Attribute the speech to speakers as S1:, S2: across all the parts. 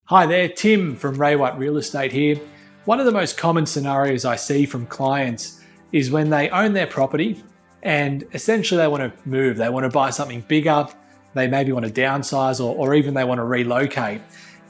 S1: Hi there, Tim from Ray White Real Estate here. One of the most common scenarios I see from clients is when they own their property and essentially they want to move, they want to buy something bigger, they maybe want to downsize or even they want to relocate.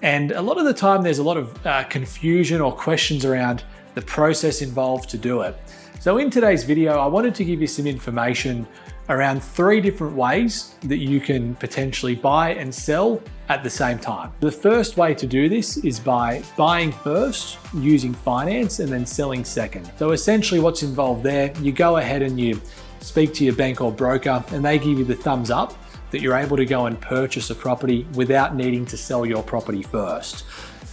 S1: And a lot of the time there's a lot of confusion or questions around the process involved to do it. So in today's video, I wanted to give you some information around 3 different ways that you can potentially buy and sell at the same time. The first way to do this is by buying first, using finance, and then selling second. So essentially what's involved there, you go ahead and you speak to your bank or broker and they give you the thumbs up that you're able to go and purchase a property without needing to sell your property first.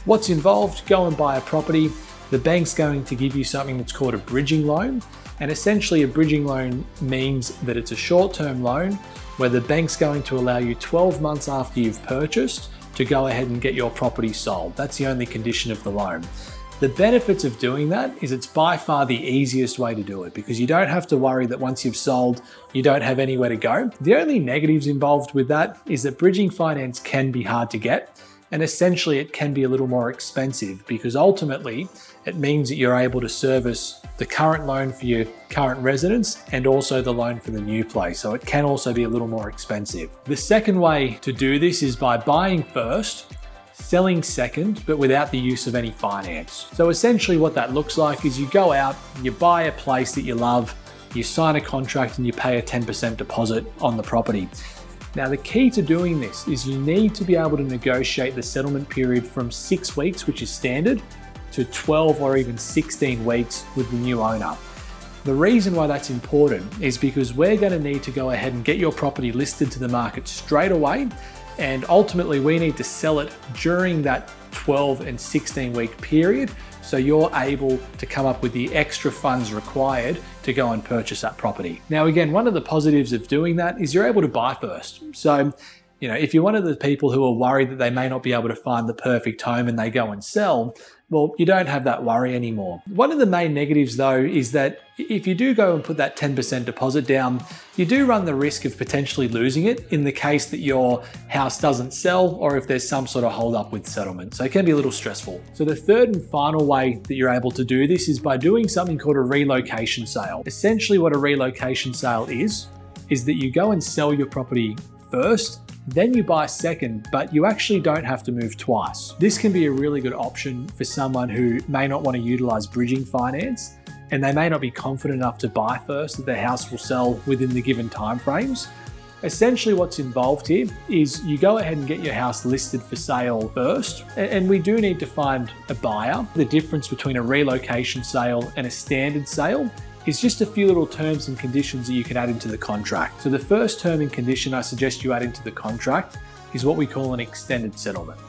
S1: What's involved? Go and buy a property. The bank's going to give you something that's called a bridging loan. And essentially a bridging loan means that it's a short-term loan where the bank's going to allow you 12 months after you've purchased to go ahead and get your property sold. That's the only condition of the loan. The benefits of doing that is it's by far the easiest way to do it because you don't have to worry that once you've sold, you don't have anywhere to go. The only negatives involved with that is that bridging finance can be hard to get. And essentially it can be a little more expensive because ultimately it means that you're able to service the current loan for your current residence and also the loan for the new place. So it can also be a little more expensive. The second way to do this is by buying first, selling second, but without the use of any finance. So essentially what that looks like is you go out, you buy a place that you love, you sign a contract and you pay a 10% deposit on the property. Now, the key to doing this is you need to be able to negotiate the settlement period from 6 weeks, which is standard, to 12 or even 16 weeks with the new owner. The reason why that's important is because we're going to need to go ahead and get your property listed to the market straight away. And ultimately we need to sell it during that 12 and 16 week period. So you're able to come up with the extra funds required to go and purchase that property. Now, again, one of the positives of doing that is you're able to buy first. So, if you're one of the people who are worried that they may not be able to find the perfect home and they go and sell, well, you don't have that worry anymore. One of the main negatives though is that if you do go and put that 10% deposit down, you do run the risk of potentially losing it in the case that your house doesn't sell or if there's some sort of hold up with settlement. So it can be a little stressful. So the third and final way that you're able to do this is by doing something called a relocation sale. Essentially what a relocation sale is that you go and sell your property first, then you buy second, but you actually don't have to move twice. This can be a really good option for someone who may not want to utilize bridging finance and they may not be confident enough to buy first that their house will sell within the given timeframes. Essentially what's involved here is you go ahead and get your house listed for sale first, and we do need to find a buyer. The difference between a relocation sale and a standard sale is just a few little terms and conditions that you can add into the contract. So the first term and condition I suggest you add into the contract is what we call an extended settlement.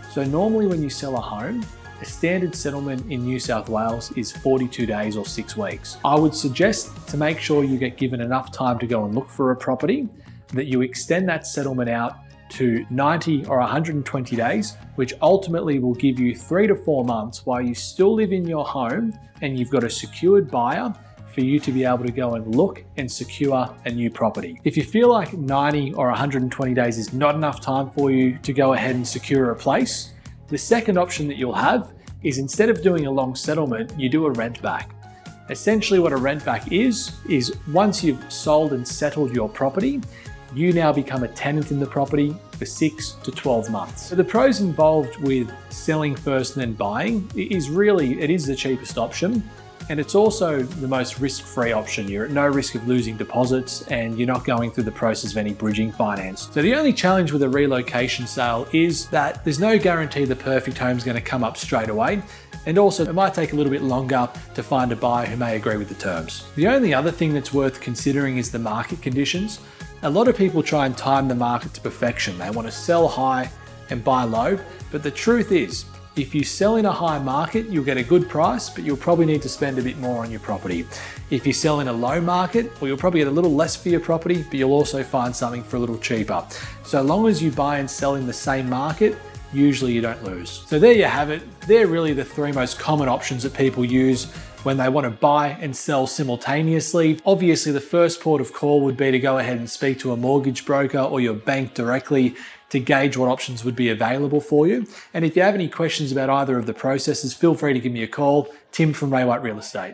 S1: So normally when you sell a home, a standard settlement in New South Wales is 42 days or 6 weeks. I would suggest to make sure you get given enough time to go and look for a property that you extend that settlement out to 90 or 120 days, which ultimately will give you 3 to 4 months while you still live in your home and you've got a secured buyer for you to be able to go and look and secure a new property. If you feel like 90 or 120 days is not enough time for you to go ahead and secure a place, the second option that you'll have is instead of doing a long settlement, you do a rent back. Essentially what a rent back is once you've sold and settled your property, you now become a tenant in the property for 6 to 12 months. So the pros involved with selling first and then buying is really, it is the cheapest option. And it's also the most risk-free option. You're at no risk of losing deposits and you're not going through the process of any bridging finance. So the only challenge with a relocation sale is that there's no guarantee the perfect home is going to come up straight away. And also it might take a little bit longer to find a buyer who may agree with the terms. The only other thing that's worth considering is the market conditions. A lot of people try and time the market to perfection. They want to sell high and buy low, but the truth is, if you sell in a high market, you'll get a good price, but you'll probably need to spend a bit more on your property. If you sell in a low market, well, you'll probably get a little less for your property, but you'll also find something for a little cheaper. So long as you buy and sell in the same market, usually you don't lose. So there you have it. They're really the 3 most common options that people use when they want to buy and sell simultaneously. Obviously, the first port of call would be to go ahead and speak to a mortgage broker or your bank directly to gauge what options would be available for you. And if you have any questions about either of the processes, feel free to give me a call. Tim from Ray White Real Estate.